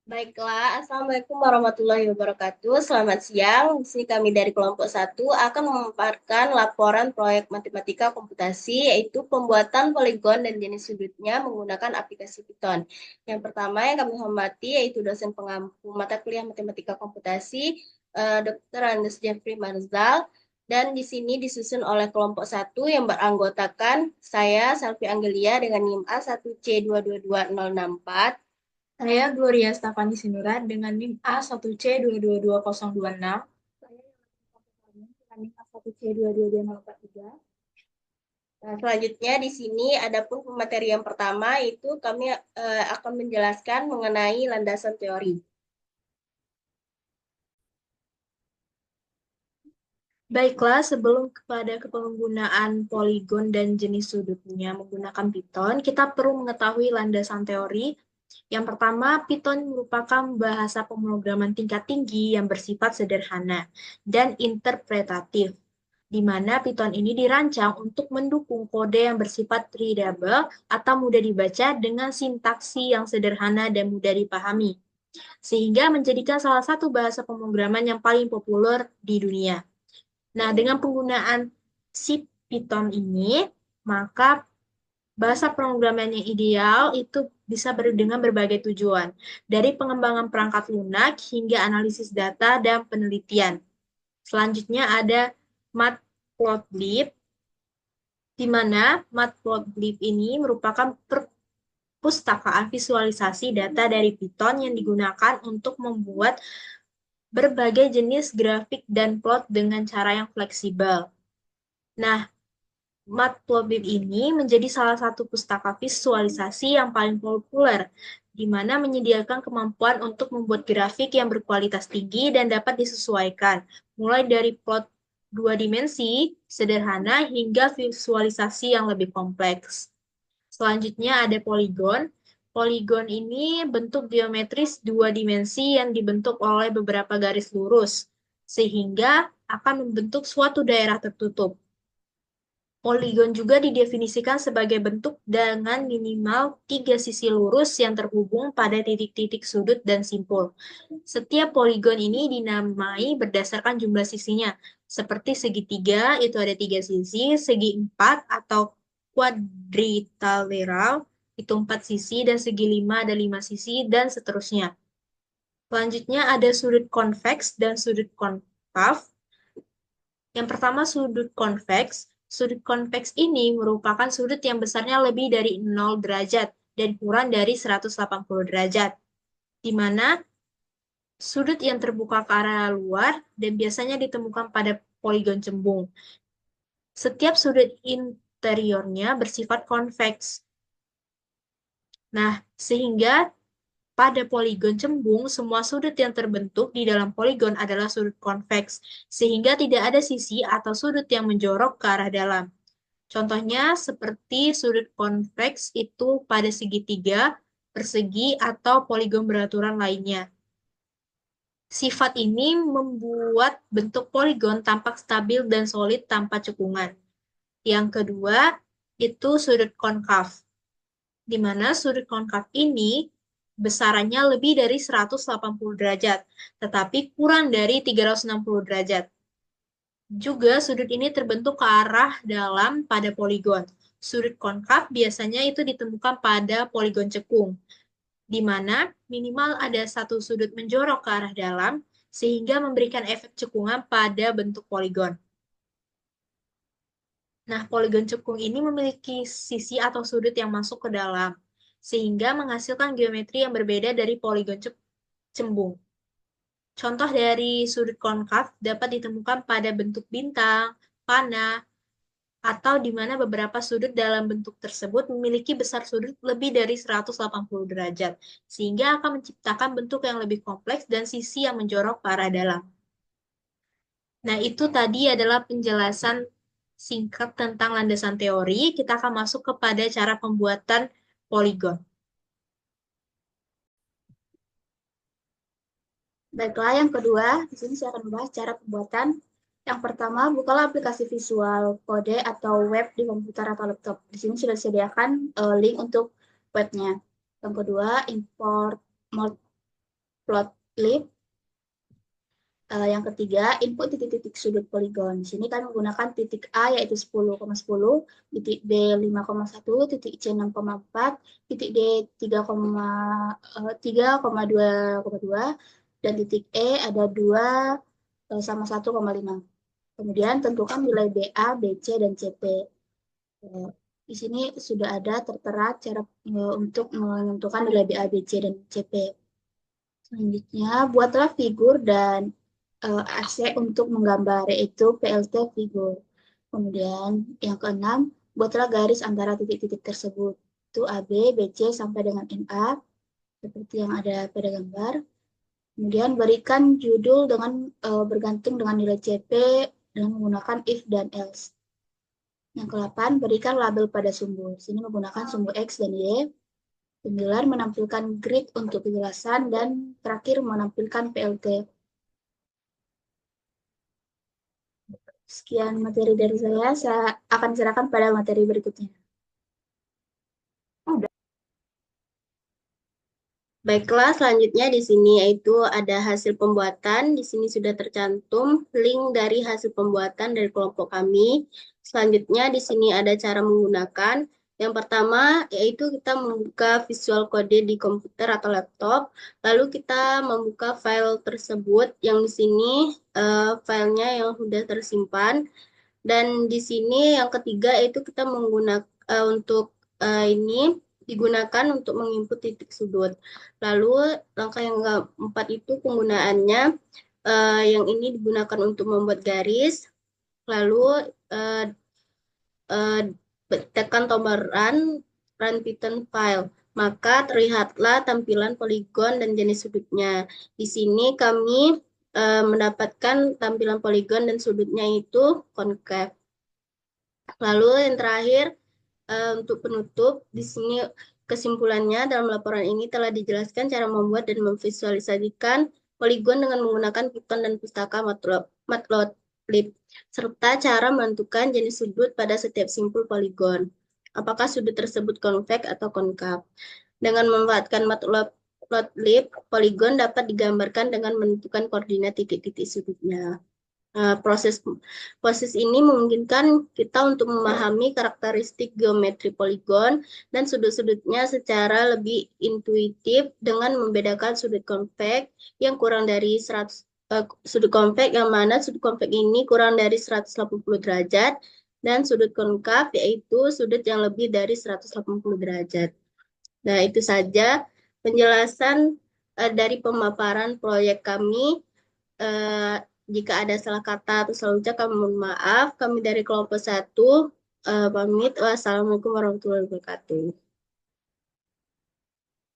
Baiklah, Assalamualaikum warahmatullahi wabarakatuh. Selamat siang. Di sini kami dari kelompok satu akan memaparkan laporan proyek matematika komputasi, yaitu pembuatan poligon dan jenis sudutnya menggunakan aplikasi Python. Yang pertama yang kami hormati yaitu dosen pengampu mata kuliah matematika komputasi, Dr. Andes Jeffrey Marzal. Dan di sini disusun oleh kelompok satu yang beranggotakan saya, Salvi Anggelia, dengan NIM A1C222064. Saya Gloria Stafani Sinura dengan NIM A1C222026. Saya dengan NIM A1C222043. Nah, selanjutnya di sini adapun materi yang pertama itu kami akan menjelaskan mengenai landasan teori. Baiklah, sebelum kepada penggunaan poligon dan jenis sudutnya menggunakan Python, kita perlu mengetahui landasan teori. Yang pertama, Python merupakan bahasa pemrograman tingkat tinggi yang bersifat sederhana dan interpretatif, di mana Python ini dirancang untuk mendukung kode yang bersifat readable atau mudah dibaca dengan sintaksi yang sederhana dan mudah dipahami, sehingga menjadikan salah satu bahasa pemrograman yang paling populer di dunia. Nah, dengan penggunaan si Python ini, maka bahasa pemrograman yang ideal itu bisa dengan berbagai tujuan, dari pengembangan perangkat lunak hingga analisis data dan penelitian. Selanjutnya ada Matplotlib, di mana Matplotlib ini merupakan perpustakaan visualisasi data dari Python yang digunakan untuk membuat berbagai jenis grafik dan plot dengan cara yang fleksibel. Nah, Matplotlib ini menjadi salah satu pustaka visualisasi yang paling populer, di mana menyediakan kemampuan untuk membuat grafik yang berkualitas tinggi dan dapat disesuaikan, mulai dari plot dua dimensi sederhana hingga visualisasi yang lebih kompleks. Selanjutnya ada poligon. Poligon ini bentuk geometris dua dimensi yang dibentuk oleh beberapa garis lurus, sehingga akan membentuk suatu daerah tertutup. Poligon juga didefinisikan sebagai bentuk dengan minimal tiga sisi lurus yang terhubung pada titik-titik sudut dan simpul. Setiap poligon ini dinamai berdasarkan jumlah sisinya, seperti segitiga itu ada tiga sisi, segi empat atau quadrilateral itu empat sisi, dan segi lima ada lima sisi, dan seterusnya. Selanjutnya ada sudut konveks dan sudut konkav. Yang pertama, sudut konveks. Sudut konveks ini merupakan sudut yang besarnya lebih dari 0 derajat dan kurang dari 180 derajat, di mana sudut yang terbuka ke arah luar dan biasanya ditemukan pada poligon cembung. Setiap sudut interiornya bersifat konveks. Nah, sehingga pada poligon cembung, semua sudut yang terbentuk di dalam poligon adalah sudut konveks, sehingga tidak ada sisi atau sudut yang menjorok ke arah dalam. Contohnya seperti sudut konveks itu pada segitiga, persegi, atau poligon beraturan lainnya. Sifat ini membuat bentuk poligon tampak stabil dan solid tanpa cekungan. Yang kedua, itu sudut konkav, di mana sudut konkav ini besarannya lebih dari 180 derajat, tetapi kurang dari 360 derajat. Juga sudut ini terbentuk ke arah dalam pada poligon. Sudut konkav biasanya itu ditemukan pada poligon cekung, di mana minimal ada satu sudut menjorok ke arah dalam, sehingga memberikan efek cekungan pada bentuk poligon. Nah, poligon cekung ini memiliki sisi atau sudut yang masuk ke dalam, sehingga menghasilkan geometri yang berbeda dari poligon cembung. Contoh dari sudut konkav dapat ditemukan pada bentuk bintang, panah, atau di mana beberapa sudut dalam bentuk tersebut memiliki besar sudut lebih dari 180 derajat, sehingga akan menciptakan bentuk yang lebih kompleks dan sisi yang menjorok ke arah dalam. Nah, itu tadi adalah penjelasan singkat tentang landasan teori. Kita akan masuk kepada cara pembuatan poligon. Baiklah, yang kedua, di sini saya akan membahas cara pembuatan. Yang pertama, bukalah aplikasi visual kode atau web di komputer atau laptop. Di sini sudah disediakan link untuk webnya. Yang kedua, import plot lip. Yang ketiga, input titik-titik sudut poligon. Di sini kami menggunakan titik A yaitu 10,10, titik B 5,1, titik C 6,4, titik D 3,2,2, dan titik E ada 2 sama 1,5. Kemudian tentukan nilai BA, BC, dan CP. Di sini sudah ada tertera cara untuk menentukan nilai BA, BC, dan CP. Selanjutnya, buatlah figur dan AC untuk menggambar, yaitu PLT figur. Kemudian yang keenam, buatlah garis antara titik-titik tersebut, itu AB, BC, sampai dengan NA, seperti yang ada pada gambar. Kemudian berikan judul dengan bergantung dengan nilai CP dengan menggunakan if dan else. Yang ke-8, berikan label pada sumbu. Sini menggunakan sumbu X dan Y. 9, menampilkan grid untuk kejelasan, dan terakhir menampilkan PLT. Sekian materi dari saya akan serahkan pada materi berikutnya. Baiklah, selanjutnya di sini yaitu ada hasil pembuatan. Di sini sudah tercantum link dari hasil pembuatan dari kelompok kami. Selanjutnya di sini ada cara menggunakan. Yang pertama yaitu kita membuka Visual Code di komputer atau laptop. Lalu kita membuka file tersebut yang di sini filenya yang sudah tersimpan. Dan di sini yang ketiga yaitu kita menggunakan untuk ini digunakan untuk menginput titik sudut. Lalu langkah yang keempat itu penggunaannya yang ini digunakan untuk membuat garis. Lalu tekan tombol run Python file. Maka terlihatlah tampilan poligon dan jenis sudutnya. Di sini kami mendapatkan tampilan poligon dan sudutnya itu concave. Lalu yang terakhir untuk penutup, di sini kesimpulannya dalam laporan ini telah dijelaskan cara membuat dan memvisualisasikan poligon dengan menggunakan Python dan pustaka Matplotlib, serta cara menentukan jenis sudut pada setiap simpul poligon. Apakah sudut tersebut konveks atau konkav? Dengan memanfaatkan Matplotlib, poligon dapat digambarkan dengan menentukan koordinat titik-titik sudutnya. Proses ini memungkinkan kita untuk memahami karakteristik geometri poligon dan sudut-sudutnya secara lebih intuitif dengan membedakan sudut konveks yang kurang dari 100 sudut konveks yang mana sudut konveks ini kurang dari 180 derajat dan sudut konkav yaitu sudut yang lebih dari 180 derajat. Nah, itu saja penjelasan dari pemaparan proyek kami. Jika ada salah kata atau salah ucap, kami mohon maaf. Kami dari kelompok 1 pamit. Wassalamualaikum warahmatullahi wabarakatuh.